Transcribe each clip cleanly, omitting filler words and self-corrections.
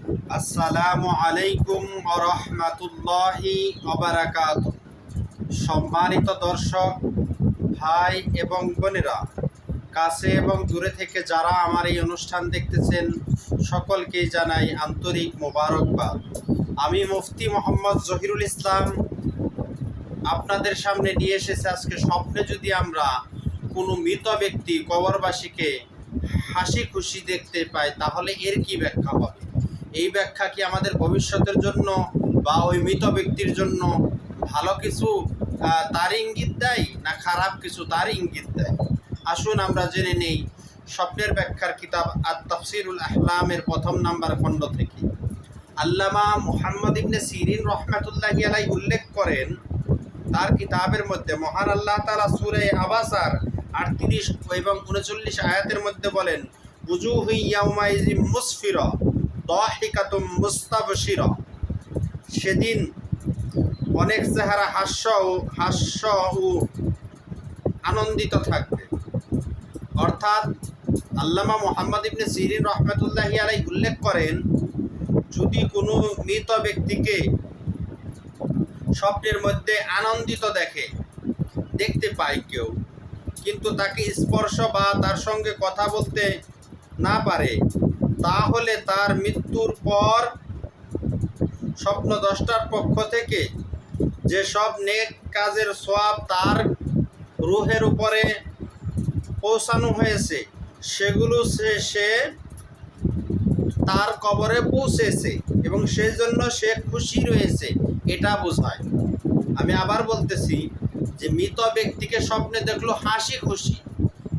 আসসালামু আলাইকুম ওয়া রাহমাতুল্লাহি ওয়া বারাকাতুহু। সম্মানিত দর্শক ভাই এবং বোনেরা, কাছে এবং দূরে থেকে যারা আমার এই অনুষ্ঠান দেখতেছেন সকলকেই জানাই আন্তরিক মোবারকবাদ। আমি মুফতি মোহাম্মদ জহিরুল ইসলাম আপনাদের সামনে নিয়ে এসেছি আজকে স্বপ্নে যদি আমরা কোনো মৃত ব্যক্তি কবরবাসীকে হাসি খুশি দেখতে পাই তাহলে এর কি ব্যাখ্যা হবে? এই ব্যাখ্যা কি আমাদের ভবিষ্যতের জন্য বা ওই মৃত ব্যক্তির জন্য ভালো কিছু তার ইঙ্গিত দেয় না খারাপ কিছু তার ইঙ্গিত দেয়? আসুন আমরা জেনে নেই স্বপ্নের ব্যাখ্যার কিতাব আত-তাফসীরুল আহলামের ১ম নাম্বার খণ্ড থেকে। আল্লামা মুহাম্মদ ইবনে সিরিন রহমাতুল্লাহি আলাইহি উল্লেখ করেন তার কিতাবের মধ্যে, মহান আল্লাহ তাআলা সূরা আবাসার ৩৮ এবং ৩৯ আয়াতের মধ্যে বলেন, উজুহু ইয়াউমাইযিন মুসফিরা দাহিকাতুম মুস্তাবশিরা। সেদিন অনেক চেহারা হাস্য ও আনন্দিত থাকবে। অর্থাৎ আল্লামা মুহাম্মদ ইবনে সিরিন রহমাতুল্লাহি আলাইহি উল্লেখ করেন, যদি কোনো মৃত ব্যক্তিকে স্বপ্নের মধ্যে আনন্দিত দেখতে পায় কেউ, কিন্তু তাকে স্পর্শ বা তার সঙ্গে কথা বলতে না পারে, তাহলে তার মৃত্যুর পর স্বপ্নদ্রষ্টার পক্ষ থেকে যে সব নেক কাজের সওয়াব তার রূহের উপরে পৌঁছানো হয়েছে সেগুলো সে তার কবরে পৌঁছেছে এবং সেই জন্য সে খুশি রয়েছে, এটা বোঝায়। আমি আবার বলতেছি যে মৃত ব্যক্তিকে স্বপ্নে দেখলো হাসি খুশি,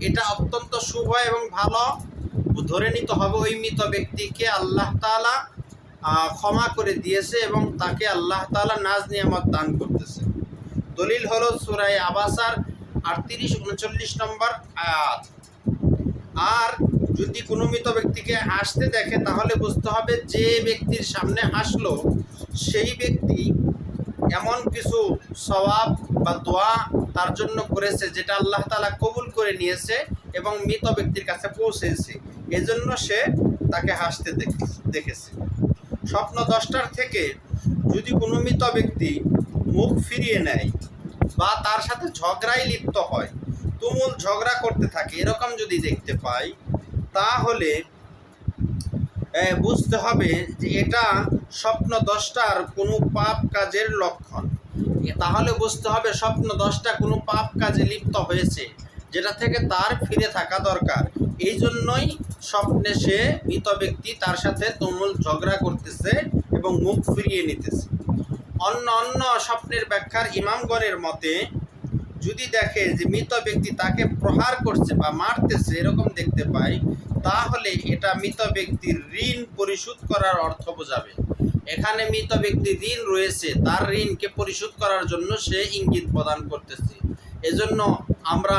এটা অত্যন্ত শুভ এবং ভালো। ধরে নিতে হবে ওই মৃত ব্যক্তিকে আল্লাহ তাআলা ক্ষমা করে দিয়েছে এবং তাকে আল্লাহ তাআলা নাজ নিয়ামত দান করতেছে। দলিল হলো সূরা আবাসার ৩৮-৩৯ নম্বর আয়াত। আর যদি কোনো মৃত ব্যক্তিকে হাসতে দেখে তাহলে বুঝতে হবে যে ব্যক্তির সামনে হাসলো সেই ব্যক্তি এমন কিছু সওয়াব বা দোয়া তার জন্য করেছে যেটা আল্লাহ তাআলা কবুল করে নিয়েছে এবং মৃত ব্যক্তির কাছে পৌঁছেছে, এজন্য সে তাকে হাসতে দেখেছে। স্বপ্নদ্রষ্টার থেকে যদি কোনো মৃত ব্যক্তি মুখ ফিরিয়ে নেয় বা তার সাথে ঝগড়ায় লিপ্ত হয়, তুমুল ঝগড়া করতে থাকে, এরকম যদি দেখতে পাই তাহলে বুঝতে হবে যে এটা স্বপ্নদ্রষ্টার কোনো পাপ কাজের লক্ষণ। তাহলে বুঝতে হবে স্বপ্নদ্রষ্টা কোনো পাপ কাজে লিপ্ত হয়েছে যেটা থেকে তার ফিরে থাকা দরকার। এই জন্যই স্বপ্নে সে মৃত ব্যক্তি তার সাথে তুমুল ঝগড়া করতেছে এবং মুখ ফিরিয়ে নিতেছে। অন্য স্বপ্নের ব্যাখ্যার ইমামগণের মতে, যদি দেখে যে মৃত ব্যক্তি তাকে প্রহার করছে বা মারতেছে এরকম দেখতে পায়, তাহলে এটা মৃত ব্যক্তির ঋণ পরিশোধ করার অর্থ বোঝাবে। এখানে মৃত ব্যক্তির ঋণ রয়েছে, তার ঋণকে পরিশোধ করার জন্য সে ইঙ্গিত প্রদান করতেছে। এজন্য আমরা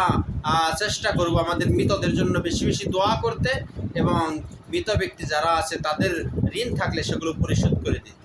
চেষ্টা করব আমাদের মৃতদের জন্য বেশি বেশি দোয়া করতে এবং মৃত ব্যক্তি যারা আছে তাদের ঋণ থাকলে সেগুলো পরিশোধ করে দিতে।